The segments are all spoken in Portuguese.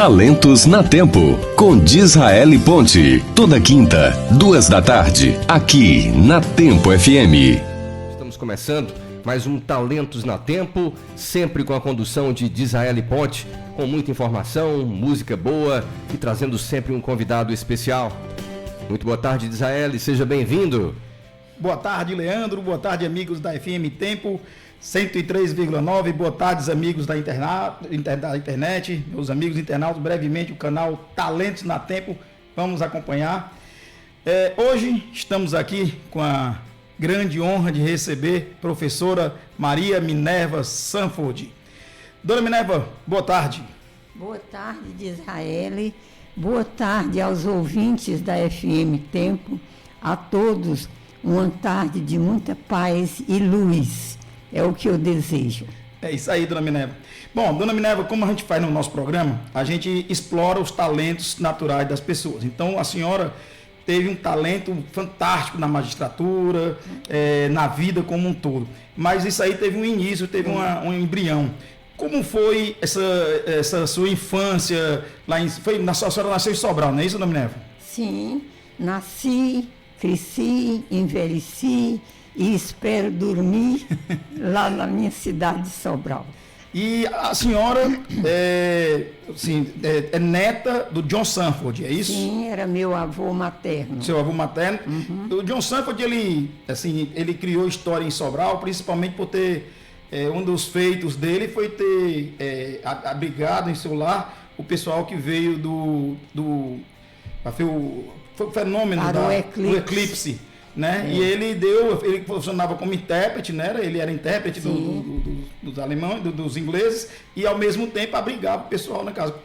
Talentos na Tempo, com Disraeli Ponte. Toda quinta, 14h, aqui na Tempo FM. Estamos começando mais um Talentos na Tempo, sempre com a condução de Disraeli Ponte, com muita informação, música boa e trazendo sempre um convidado especial. Muito boa tarde, Disraeli, seja bem-vindo. Boa tarde, Leandro. Boa tarde, amigos da FM Tempo 103,9. Boa tarde, amigos da internet, meus amigos internautas. Brevemente, o canal Talentos na Tempo. Vamos acompanhar. Hoje estamos aqui com a grande honra de receber a professora Maria Minerva Sanford. Dona Minerva, boa tarde. Boa tarde, Disraeli. Boa tarde aos ouvintes da FM Tempo. A todos, uma tarde de muita paz e luz. É o que eu desejo. É isso aí, Dona Minerva. Bom, Dona Minerva, como a gente faz no nosso programa, a gente explora os talentos naturais das pessoas. Então, a senhora teve um talento fantástico na magistratura, na vida como um todo. Mas isso aí teve um início, teve um embrião. Como foi essa sua infância? A senhora nasceu em Sobral, não é isso, Dona Minerva? Sim, nasci, cresci, envelheci e espero dormir lá na minha cidade de Sobral. E a senhora é neta do John Sanford, é isso? Sim, era meu avô materno. Seu avô materno. Uhum. O John Sanford, ele criou história em Sobral, principalmente por ter, um dos feitos dele foi ter abrigado em seu lar o pessoal que veio foi o fenômeno do eclipse. Né? E ele funcionava como intérprete, né? Ele era intérprete dos alemães, dos ingleses, e ao mesmo tempo abrigava o pessoal na casa.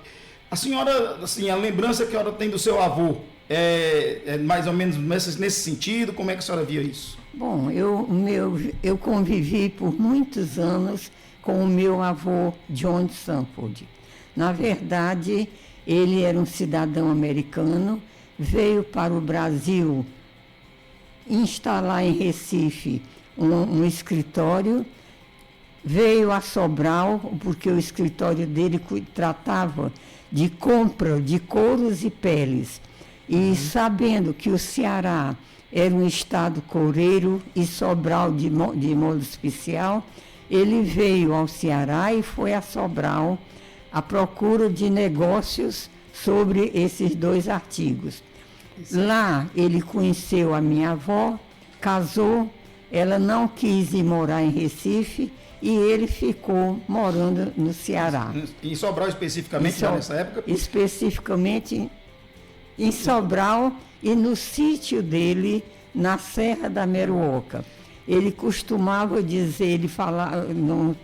A senhora, assim, a lembrança que a senhora tem do seu avô é mais ou menos nesse sentido? Como é que a senhora via isso? Bom, eu convivi por muitos anos com o meu avô John Sanford. Na verdade, ele era um cidadão americano, veio para o Brasil instalar em Recife um escritório, veio a Sobral, porque o escritório dele tratava de compra de couros e peles. E sabendo que o Ceará era um estado coureiro e Sobral de modo especial, ele veio ao Ceará e foi a Sobral à procura de negócios sobre esses dois artigos. Lá ele conheceu a minha avó, casou, ela não quis ir morar em Recife e ele ficou morando no Ceará. Em Sobral especificamente, nessa época? Especificamente em Sobral e no sítio dele, na Serra da Meruoca. Ele costumava dizer, ele falava, não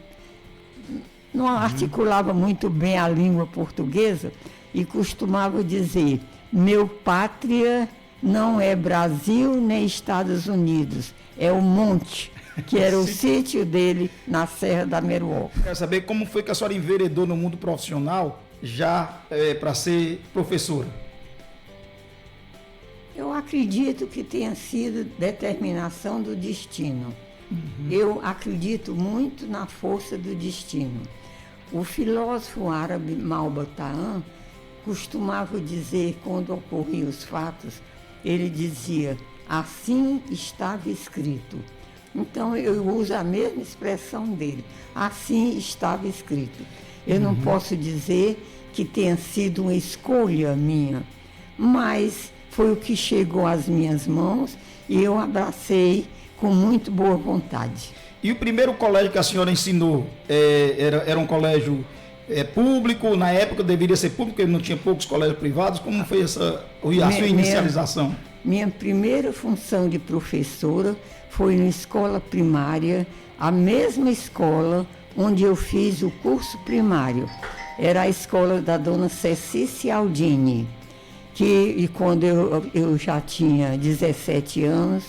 articulava muito bem a língua portuguesa e costumava dizer: meu pátria não é Brasil nem Estados Unidos, é o monte, que era o sítio dele na Serra da Meruoca. Quero saber como foi que a senhora enveredou no mundo profissional já para ser professora? Eu acredito que tenha sido determinação do destino. Eu acredito muito na força do destino. O filósofo árabe Malbataan costumava dizer, quando ocorriam os fatos, ele dizia: assim estava escrito. Então eu uso a mesma expressão dele: assim estava escrito. Eu não posso dizer que tenha sido uma escolha minha, mas foi o que chegou às minhas mãos e eu abracei com muito boa vontade. E o primeiro colégio que a senhora ensinou era um colégio público? Na época deveria ser público, porque não tinha poucos colégios privados. Como foi a sua inicialização? Minha primeira função de professora foi na escola primária, a mesma escola onde eu fiz o curso primário. Era a escola da dona Cecília Aldini, e quando eu já tinha 17 anos,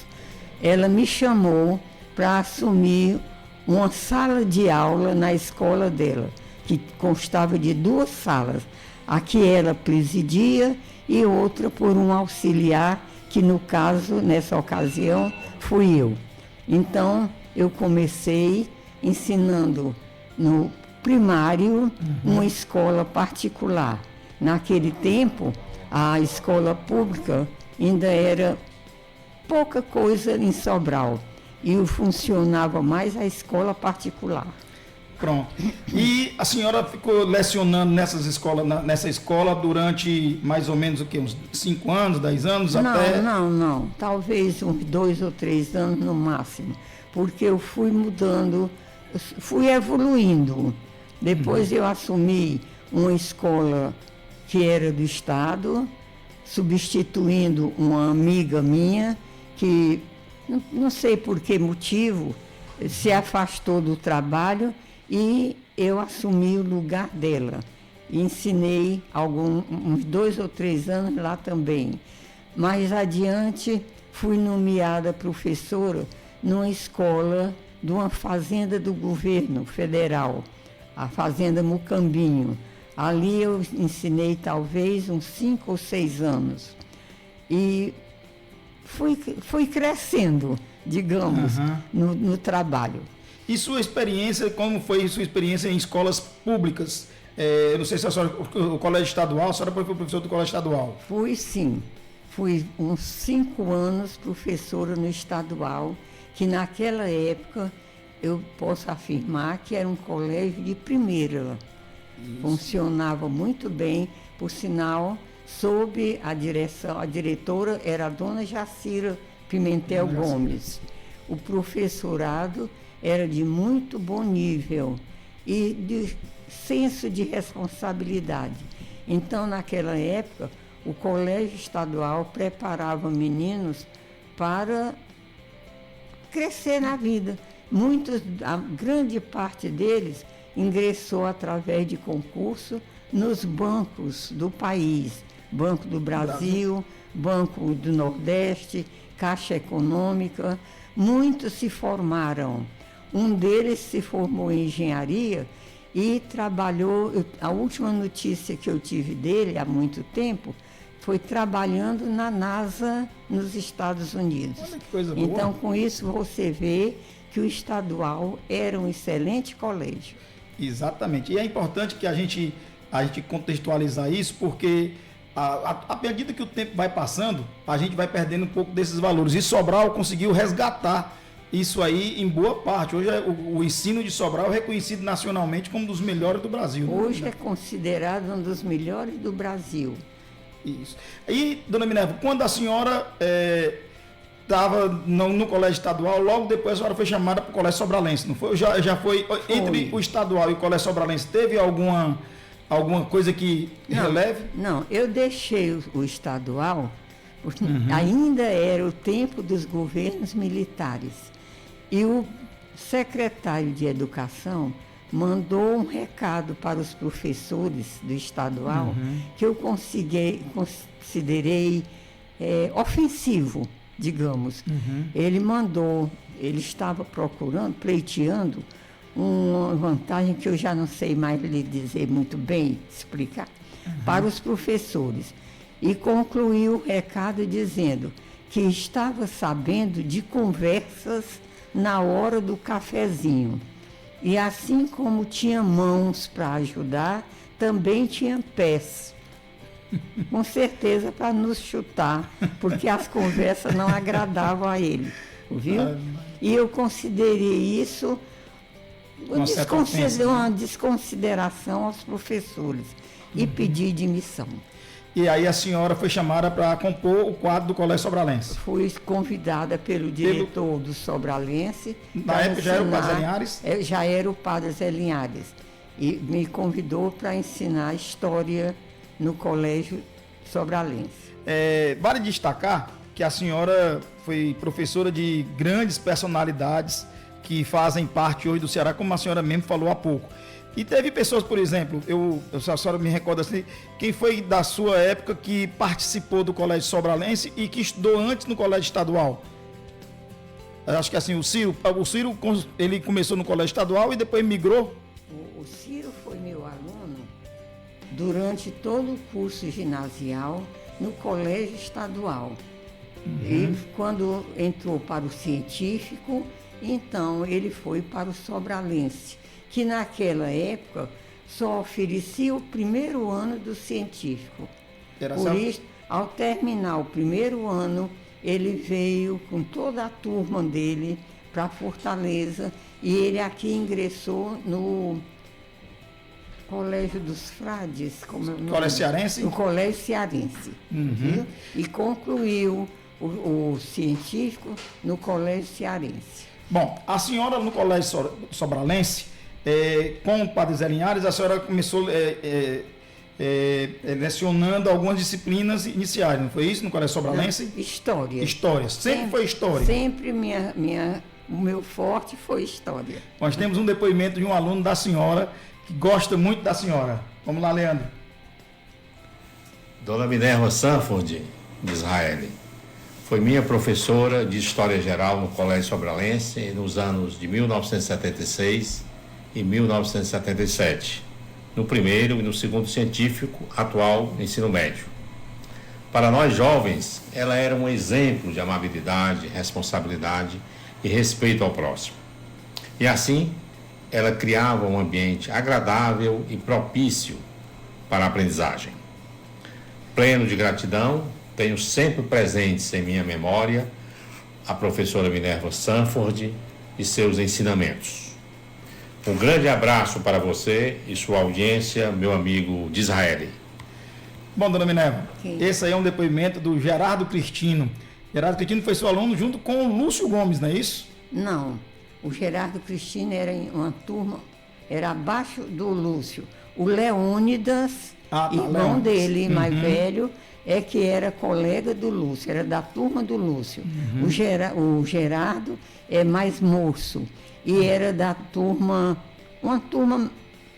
ela me chamou para assumir uma sala de aula na escola dela, que constava de 2 salas. A que ela presidia e outra por um auxiliar, que no caso, nessa ocasião, fui eu. Então, eu comecei ensinando no primário, uma escola particular. Naquele tempo, a escola pública ainda era pouca coisa em Sobral e funcionava mais a escola particular. Pronto. E a senhora ficou lecionando nessa escola durante mais ou menos o quê? Uns 5 anos, 10 anos? Até... Não. Talvez uns 2 ou 3 anos no máximo. Porque eu fui mudando, fui evoluindo. Depois eu assumi uma escola que era do Estado, substituindo uma amiga minha que, não sei por que motivo, se afastou do trabalho e eu assumi o lugar dela. Ensinei uns 2 ou 3 anos lá também. Mais adiante, fui nomeada professora numa escola de uma fazenda do governo federal, a Fazenda Mucambinho. Ali eu ensinei talvez uns 5 ou 6 anos. E fui crescendo, digamos, no trabalho. E sua experiência, como foi sua experiência em escolas públicas? Eu não sei se a senhora, o colégio estadual, a senhora foi professora do colégio estadual? Fui sim. Fui uns 5 anos professora no estadual, que naquela época eu posso afirmar que era um colégio de primeira. Isso. Funcionava muito bem, por sinal, sob a direção, a diretora era a dona Jacira Pimentel Gomes. O professorado era de muito bom nível e de senso de responsabilidade. Então, naquela época, o colégio estadual preparava meninos para crescer na vida. A grande parte deles ingressou através de concurso nos bancos do país. Banco do Brasil, Banco do Nordeste, Caixa Econômica. Muitos se formaram. Um deles se formou em engenharia e trabalhou, a última notícia que eu tive dele há muito tempo, foi trabalhando na NASA nos Estados Unidos. Olha que coisa boa. Então, com isso, você vê que o estadual era um excelente colégio. Exatamente. E é importante que a gente contextualizar isso, porque à medida que o tempo vai passando, a gente vai perdendo um pouco desses valores. E Sobral conseguiu resgatar isso aí em boa parte. Hoje o ensino de Sobral é reconhecido nacionalmente como um dos melhores do Brasil. Hoje é considerado um dos melhores do Brasil. Isso. E, dona Minerva, quando a senhora estava no colégio estadual, logo depois a senhora foi chamada para o colégio sobralense, não foi? Já foi? Entre o estadual e o colégio sobralense, teve alguma coisa que releve? Não, eu deixei o estadual, porque ainda era o tempo dos governos militares. E o secretário de Educação mandou um recado para os professores do estadual que eu considerei ofensivo, digamos. Ele estava pleiteando uma vantagem que eu já não sei mais lhe dizer muito bem, explicar, para os professores. E concluiu o recado dizendo que estava sabendo de conversas na hora do cafezinho. E assim como tinha mãos para ajudar, também tinha pés. Com certeza para nos chutar, porque as conversas não agradavam a ele, viu? E eu considerei isso uma desconsideração aos professores e pedi demissão. E aí a senhora foi chamada para compor o quadro do Colégio Sobralense. Fui convidada pelo diretor do Sobralense. Na época já era o Padre Zé Linhares? Já era o Padre Zé Linhares. E me convidou para ensinar história no Colégio Sobralense. Vale destacar que a senhora foi professora de grandes personalidades que fazem parte hoje do Ceará, como a senhora mesmo falou há pouco. E teve pessoas, por exemplo, a senhora me recorda assim, quem foi da sua época que participou do Colégio Sobralense e que estudou antes no Colégio Estadual? Eu acho que assim, o Ciro, ele começou no Colégio Estadual e depois migrou? O Ciro foi meu aluno durante todo o curso ginasial no Colégio Estadual. E quando entrou para o científico, então ele foi para o Sobralense, que naquela época só oferecia o primeiro ano do científico. Por isso, ao terminar o primeiro ano, ele veio com toda a turma dele para Fortaleza e ele aqui ingressou no Colégio dos Frades, como é o nome? Colégio Cearense? No Colégio Cearense. Viu? E concluiu o científico no Colégio Cearense. Bom, a senhora no Colégio Sobralense, com o Padre Zé Linhares, a senhora começou lecionando algumas disciplinas iniciais, não foi isso no Colégio Sobralense? História. História. Sempre foi história. Sempre o meu forte foi história. Nós temos um depoimento de um aluno da senhora que gosta muito da senhora. Vamos lá, Leandro. Dona Minerva Sanford, de Israel, foi minha professora de História Geral no Colégio Sobralense nos anos de 1976 e 1977, no primeiro e no segundo científico, atual ensino médio. Para nós jovens, ela era um exemplo de amabilidade, responsabilidade e respeito ao próximo. E assim, ela criava um ambiente agradável e propício para a aprendizagem. Pleno de gratidão, tenho sempre presentes em minha memória a professora Minerva Sanford e seus ensinamentos. Um grande abraço para você e sua audiência, meu amigo de Israel. Bom, dona Minerva, esse aí é um depoimento do Gerardo Cristino. Gerardo Cristino foi seu aluno junto com o Lúcio Gomes, não é isso? Não, o Gerardo Cristino era em uma turma, era abaixo do Lúcio. O Leônidas, irmão dele, mais velho, é que era colega do Lúcio, era da turma do Lúcio. O Gerardo é mais moço e era da turma, uma turma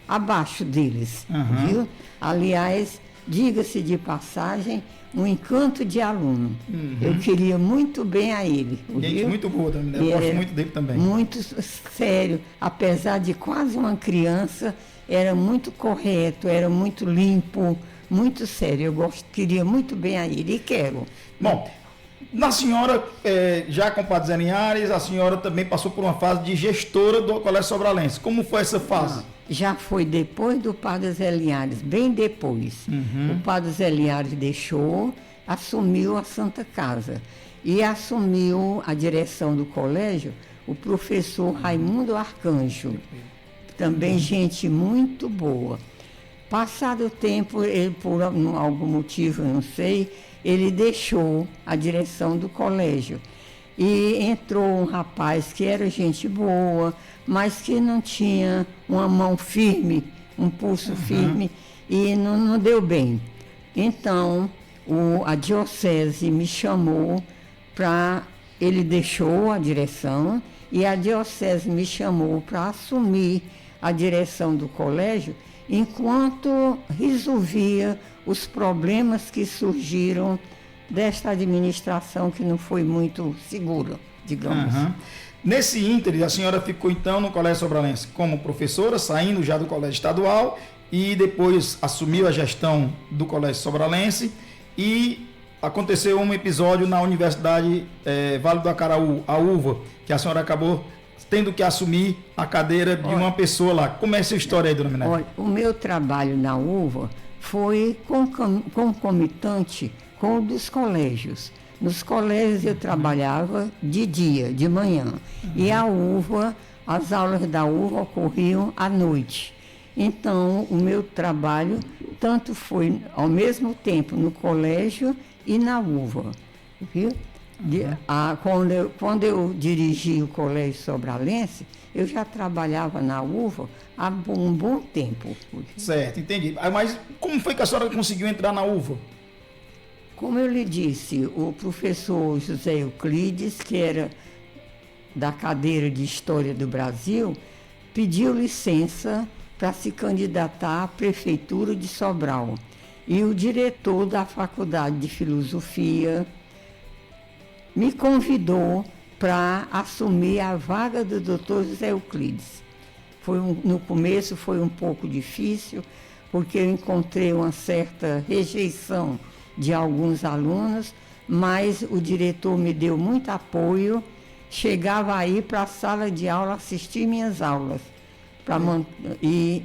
abaixo deles, viu? Aliás, diga-se de passagem, um encanto de aluno. Eu queria muito bem a ele. Gente muito boa também, eu gosto muito dele também. Muito sério, apesar de quase uma criança, era muito correto, era muito limpo, muito sério. Queria muito bem a ele e quero. Bom, na senhora, já com o Padre Zé Linhares, a senhora também passou por uma fase de gestora do Colégio Sobralense. Como foi essa fase? Já foi depois do Padre Zé Linhares, bem depois. O Padre Zé Linhares deixou, assumiu a Santa Casa e assumiu a direção do colégio o professor Raimundo Arcanjo, também gente muito boa. Passado o tempo, ele, por algum motivo, eu não sei, ele deixou a direção do colégio e entrou um rapaz que era gente boa, mas que não tinha uma mão firme, um pulso firme, e não deu bem. Então, a diocese me chamou para... Ele deixou a direção e a diocese me chamou para assumir a direção do colégio enquanto resolvia os problemas que surgiram desta administração que não foi muito segura, digamos. Nesse ínterim, a senhora ficou então no Colégio Sobralense como professora, saindo já do Colégio Estadual, e depois assumiu a gestão do Colégio Sobralense, e aconteceu um episódio na Universidade Vale do Acaraú, a UVA, que a senhora acabou tendo que assumir a cadeira de uma pessoa lá. Como é essa história aí, dona Minerva? Olha, o meu trabalho na UVA foi concomitante com o dos colégios. Nos colégios eu trabalhava de dia, de manhã, e a UVA, as aulas da UVA ocorriam à noite. Então, o meu trabalho tanto foi ao mesmo tempo no colégio e na UVA, viu? Quando eu dirigi o Colégio Sobralense, eu já trabalhava na UVA há um bom tempo. Certo, entendi. Mas como foi que a senhora conseguiu entrar na UVA? Como eu lhe disse, o professor José Euclides, que era da cadeira de História do Brasil, pediu licença para se candidatar à Prefeitura de Sobral. E o diretor da Faculdade de Filosofia me convidou para assumir a vaga do Dr. José Euclides. No começo foi um pouco difícil, porque eu encontrei uma certa rejeição de alguns alunos, mas o diretor me deu muito apoio, chegava aí para a sala de aula assistir minhas aulas, e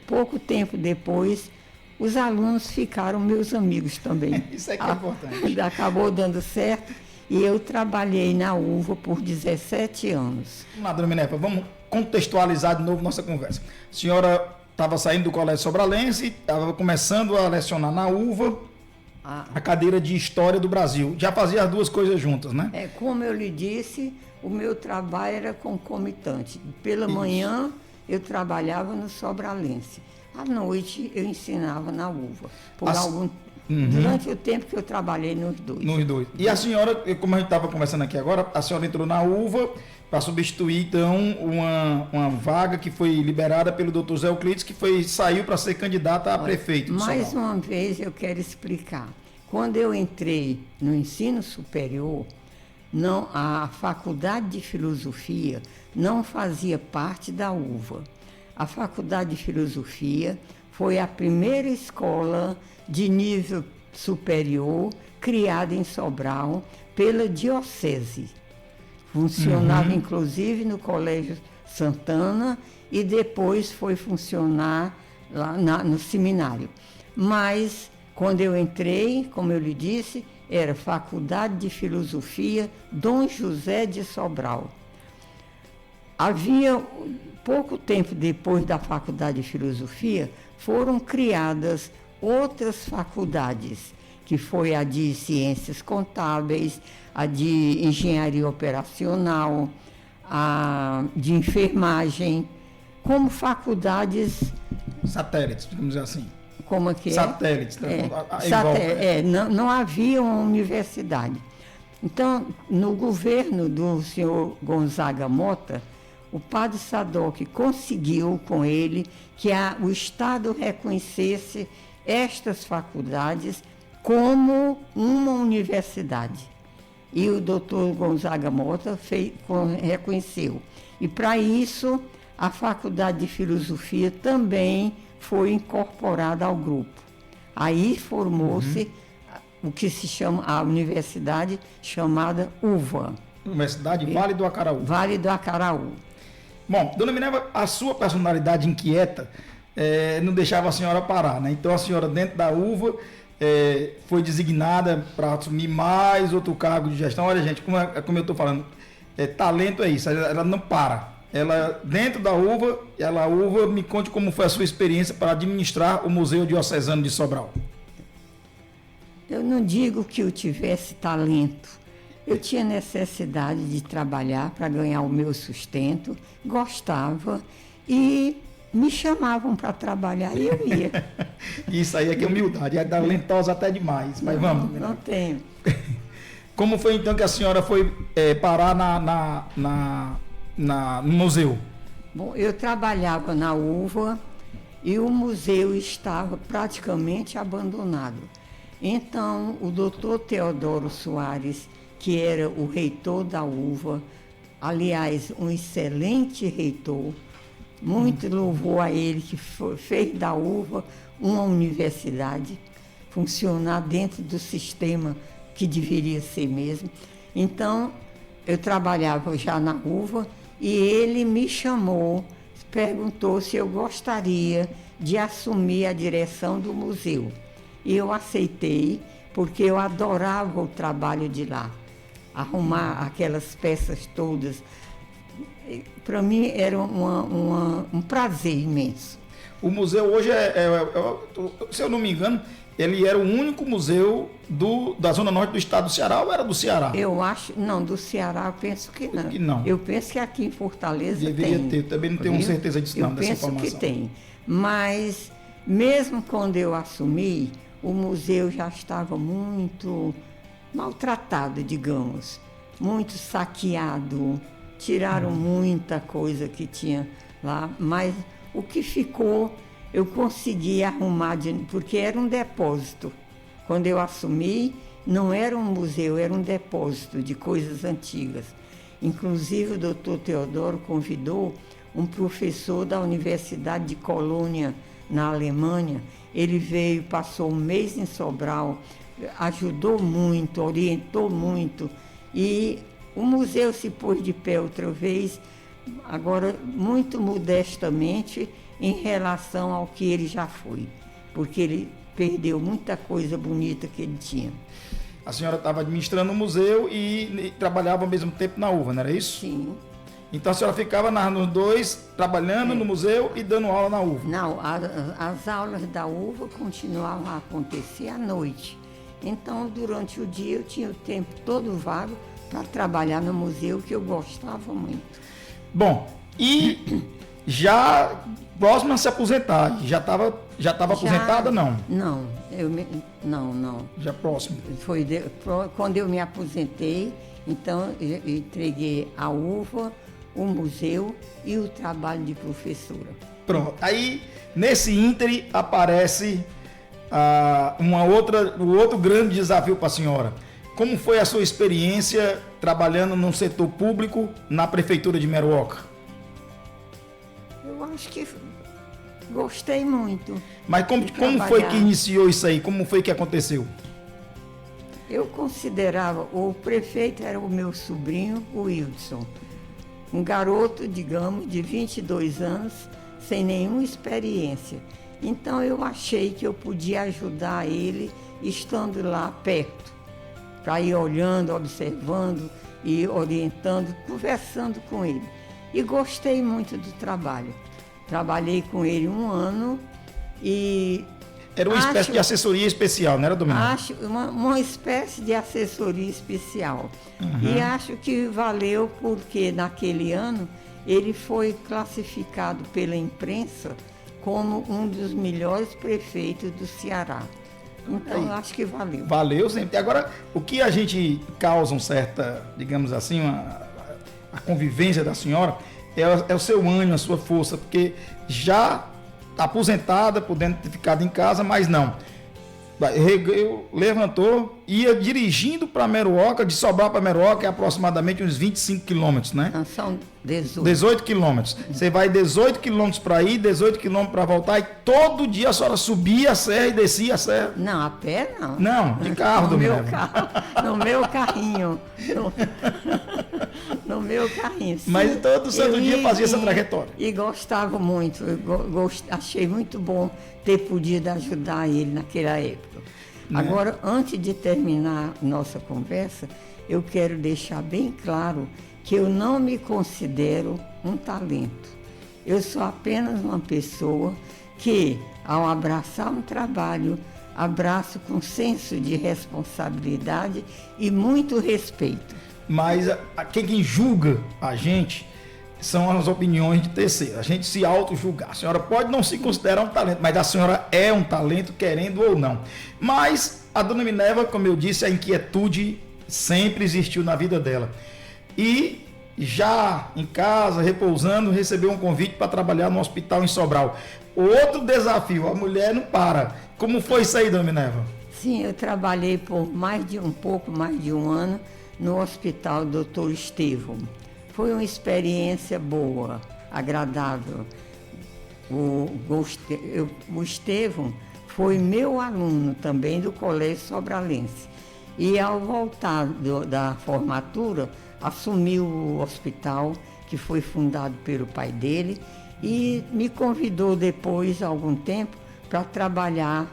pouco tempo depois, os alunos ficaram meus amigos também. Isso é que é importante. Acabou dando certo e eu trabalhei na UVA por 17 anos. Vamos lá, dona Minerva, vamos contextualizar de novo nossa conversa. A senhora estava saindo do Colégio Sobralense, estava começando a lecionar na UVA, a cadeira de História do Brasil. Já fazia as duas coisas juntas, né? Como eu lhe disse, o meu trabalho era concomitante. Pela manhã eu trabalhava no Sobralense. À noite eu ensinava na UVA. Durante o tempo que eu trabalhei nos dois. Nos dois. E a senhora, como a gente estava conversando aqui agora, a senhora entrou na UVA para substituir, então, uma vaga que foi liberada pelo doutor Zé Euclides, que saiu para ser candidata a prefeito. Mais uma vez eu quero explicar. Quando eu entrei no ensino superior, a Faculdade de Filosofia não fazia parte da UVA. A Faculdade de Filosofia foi a primeira escola de nível superior criada em Sobral pela Diocese. Funcionava inclusive no Colégio Santana e depois foi funcionar lá no seminário. Mas, quando eu entrei, como eu lhe disse, era Faculdade de Filosofia Dom José de Sobral. Pouco tempo depois da Faculdade de Filosofia, foram criadas outras faculdades, que foi a de Ciências Contábeis, a de Engenharia Operacional, a de Enfermagem, como faculdades... Satélites, digamos dizer assim. Como é que é? Satélites. Não havia uma universidade. Então, no governo do senhor Gonzaga Mota, o padre Sadoc conseguiu com ele que o Estado reconhecesse estas faculdades como uma universidade. E o doutor Gonzaga Mota reconheceu. E para isso, a Faculdade de Filosofia também foi incorporada ao grupo. Aí formou-se o que se chama a universidade chamada UVA. Universidade Vale do Acaraú. Vale do Acaraú. Bom, dona Minerva, a sua personalidade inquieta não deixava a senhora parar, né? Então a senhora, dentro da UVA, foi designada para assumir mais outro cargo de gestão. Olha, gente, como eu estou falando, talento é isso, ela não para. Ela, dentro da UVA, me conte como foi a sua experiência para administrar o Museu Diocesano de Sobral. Eu não digo que eu tivesse talento. Eu tinha necessidade de trabalhar para ganhar o meu sustento, gostava e me chamavam para trabalhar e eu ia. Isso aí é que é humildade, é talentosa até demais, mas vamos. Não tenho. Como foi então que a senhora foi parar no museu? Bom, eu trabalhava na UVA e o museu estava praticamente abandonado. Então, o doutor Teodoro Soares, que era o reitor da UVA, aliás, um excelente reitor, muito louvor a ele, que fez da UVA uma universidade, funcionar dentro do sistema que deveria ser mesmo. Então, eu trabalhava já na UVA e ele me chamou, perguntou se eu gostaria de assumir a direção do museu. E eu aceitei, porque eu adorava o trabalho de lá. Arrumar aquelas peças todas, para mim era um prazer imenso. O museu hoje se eu não me engano, ele era o único museu da Zona Norte do estado do Ceará ou era do Ceará? Eu acho, não, do Ceará eu penso que não. Eu penso que aqui em Fortaleza deveria ter, também não tenho certeza disso não, dessa informação. Eu penso que tem, mas mesmo quando eu assumi, o museu já estava muito maltratado, digamos, muito saqueado, tiraram muita coisa que tinha lá, mas o que ficou eu consegui arrumar, porque era um depósito. Quando eu assumi, não era um museu, era um depósito de coisas antigas. Inclusive o doutor Teodoro convidou um professor da Universidade de Colônia, na Alemanha. Ele veio, passou um mês em Sobral, ajudou muito, orientou muito, e o museu se pôs de pé outra vez. Agora, muito modestamente, em relação ao que ele já foi, porque ele perdeu muita coisa bonita que ele tinha. A senhora estava administrando o museu e trabalhava ao mesmo tempo na uva, não era isso? Sim. Então a senhora ficava nos dois, trabalhando no museu e dando aula na uva? Não, as aulas da uva continuavam a acontecer à noite. Então, durante o dia, eu tinha o tempo todo vago para trabalhar no museu, que eu gostava muito. Bom, e já próxima a se aposentar, já estava aposentada, não? Não, não. Já próximo. Quando eu me aposentei, então eu entreguei a uva, o museu e o trabalho de professora. Pronto. Aí, nesse íntere, aparece o outro grande desafio para a senhora. Como foi a sua experiência trabalhando no setor público na Prefeitura de Meruoca? Eu acho que gostei muito. Mas como foi que iniciou isso aí? Como foi que aconteceu? Eu considerava, o prefeito era o meu sobrinho, o Wilson. Um garoto, digamos, de 22 anos, sem nenhuma experiência. Então eu achei que eu podia ajudar ele estando lá perto, para ir olhando, observando e orientando, conversando com ele. E gostei muito do trabalho. Trabalhei com ele 1 ano e... Era uma espécie de assessoria especial, não era, Domingo? Acho uma espécie de assessoria especial. E acho que valeu porque naquele ano ele foi classificado pela imprensa como um dos melhores prefeitos do Ceará. Então, eu acho que valeu. Valeu sempre. Agora, o que a gente causa um certa, digamos assim, a convivência da senhora é o seu ânimo, a sua força, porque já aposentada, podendo ter ficado em casa, mas não. Levantou, ia dirigindo para Meruoca, de Sobral para Meruoca é aproximadamente uns 25 quilômetros, né? Não, são 18. 18 quilômetros. Você vai 18 quilômetros para ir, 18 quilômetros para voltar, e todo dia a senhora subia a serra e descia a serra. Não, a pé não. Não, de carro, no meu Domingo. carro, no meu carrinho. No meu carrinho. Sim, mas todo santo dia fazia essa e trajetória. E gostava muito. Achei muito bom ter podido ajudar ele naquela época. Né? Agora, antes de terminar nossa conversa, eu quero deixar bem claro que eu não me considero um talento. Eu sou apenas uma pessoa que, ao abraçar um trabalho, abraço com senso de responsabilidade e muito respeito. Mas quem julga a gente são as opiniões de terceiros. A gente se auto-julgar. A senhora pode não se considerar um talento, mas a senhora é um talento, querendo ou não. Mas a dona Minerva, como eu disse, a inquietude sempre existiu na vida dela. E já em casa, repousando, recebeu um convite para trabalhar no hospital em Sobral. Outro desafio, a mulher não para. Como foi isso aí, dona Minerva? Sim, eu trabalhei por um pouco mais de 1 ano no Hospital Dr. Estevão. Foi uma experiência boa, agradável. O Estevão foi meu aluno também do Colégio Sobralense. E ao voltar da formatura, assumiu o hospital, que foi fundado pelo pai dele, e me convidou depois, há algum tempo, para trabalhar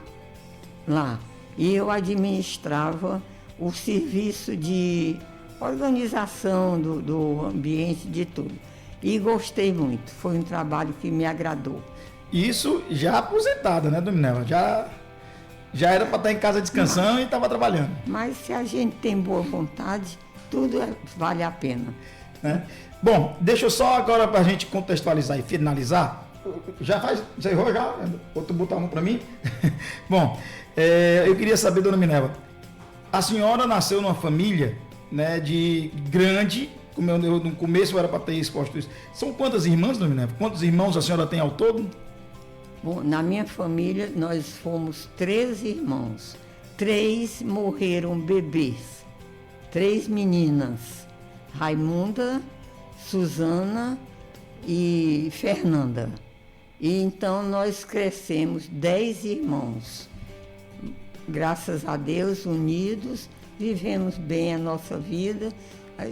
lá. E eu administrava o serviço de organização do ambiente, de tudo. E gostei muito, foi um trabalho que me agradou. Isso já aposentada, né, dona Minerva? Já era para estar em casa descansando e estava trabalhando. Mas se a gente tem boa vontade, tudo vale a pena. Né? Bom, deixa eu só agora para a gente contextualizar e finalizar. Já errou já? Outro botar um para mim? Bom, eu queria saber, dona Minerva, a senhora nasceu numa família, né, de grande, como no começo era para ter exposto isso. São quantas irmãs, dona Minerva? Quantos irmãos a senhora tem ao todo? Bom, na minha família nós fomos 3 irmãos. 3 morreram bebês. 3 meninas. Raimunda, Suzana e Fernanda. E então nós crescemos 10 irmãos. Graças a Deus, unidos, vivemos bem a nossa vida.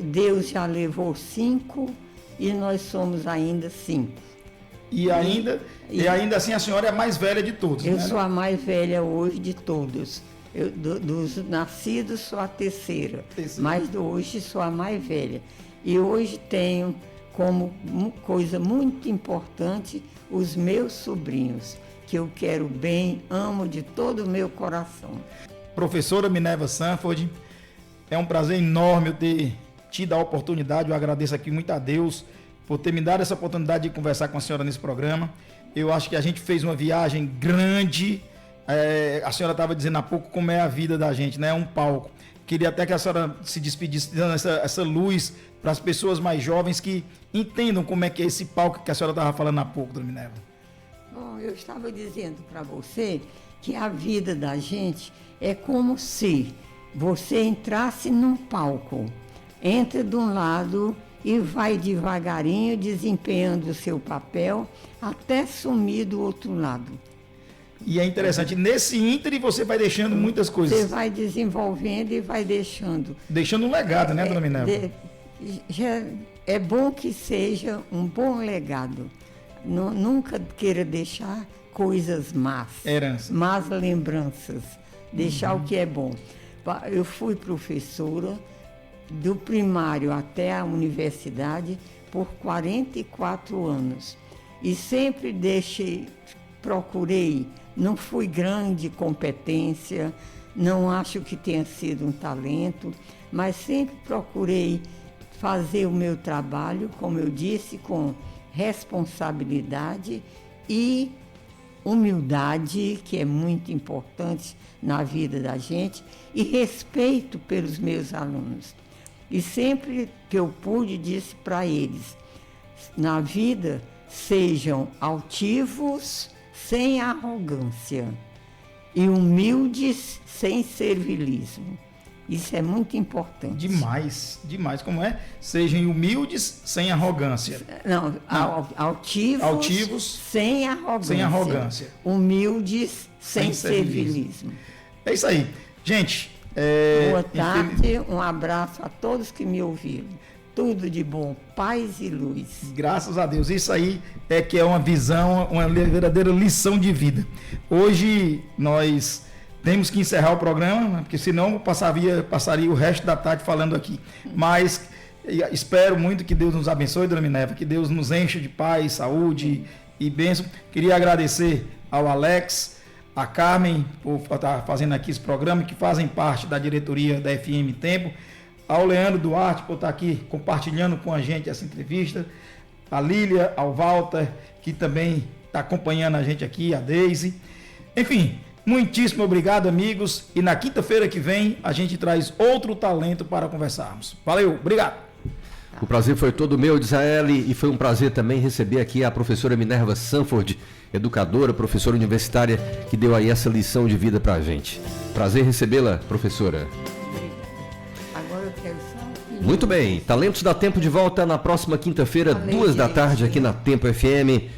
Deus já levou 5 e nós somos ainda 5. E ainda assim a senhora é a mais velha de todos, Eu né? sou a mais velha hoje de todos. Dos nascidos sou a terceira, mas hoje sou a mais velha. E hoje tenho como coisa muito importante os meus sobrinhos, que eu quero bem, amo de todo o meu coração. Professora Minerva Sanford, é um prazer enorme eu ter tido a oportunidade, eu agradeço aqui muito a Deus por ter me dado essa oportunidade de conversar com a senhora nesse programa. Eu acho que a gente fez uma viagem grande, a senhora estava dizendo há pouco como é a vida da gente, né? É um palco. Queria até que a senhora se despedisse dando essa luz para as pessoas mais jovens que entendam como é que é esse palco que a senhora estava falando há pouco, dona Minerva. Bom, eu estava dizendo para você que a vida da gente é como se você entrasse num palco, entra de um lado e vai devagarinho desempenhando o seu papel até sumir do outro lado. E é interessante, nesse ínterim você vai deixando muitas coisas. Você vai desenvolvendo e vai deixando. Deixando um legado, né, dona Minerva? É bom que seja um bom legado. Nunca queira deixar coisas más. Herança. Más lembranças. Deixar o que é bom. Eu fui professora do primário até a universidade por 44 anos. E sempre procurei, não fui grande competência, não acho que tenha sido um talento, mas sempre procurei fazer o meu trabalho, como eu disse, com responsabilidade e humildade, que é muito importante na vida da gente, e respeito pelos meus alunos. E sempre que eu pude, disse para eles, na vida, sejam altivos, sem arrogância, e humildes, sem servilismo. Isso é muito importante. Demais, demais. Como é? Sejam humildes, sem arrogância. Não. Altivos, sem arrogância. Sem arrogância. Humildes, sem servilismo. É isso aí. Gente, boa tarde, um abraço a todos que me ouviram. Tudo de bom, paz e luz. Graças a Deus. Isso aí é que é uma visão, uma verdadeira lição de vida. Hoje nós temos que encerrar o programa, porque senão passaria o resto da tarde falando aqui. Mas espero muito que Deus nos abençoe, dona Minerva, que Deus nos encha de paz, saúde e bênção. Queria agradecer ao Alex, a Carmen, por estar fazendo aqui esse programa, que fazem parte da diretoria da FM Tempo, ao Leandro Duarte, por estar aqui compartilhando com a gente essa entrevista, a Lília, ao Walter, que também está acompanhando a gente aqui, a Deise. Enfim, muitíssimo obrigado, amigos. E na quinta-feira que vem, a gente traz outro talento para conversarmos. Valeu, obrigado. O prazer foi todo meu, Disraeli, e foi um prazer também receber aqui a professora Minerva Sanford, educadora, professora universitária, que deu aí essa lição de vida para a gente. Prazer recebê-la, professora. Agora eu quero só... Muito bem, Talentos da Tempo de volta na próxima quinta-feira, 2 da tarde, aqui na Tempo FM.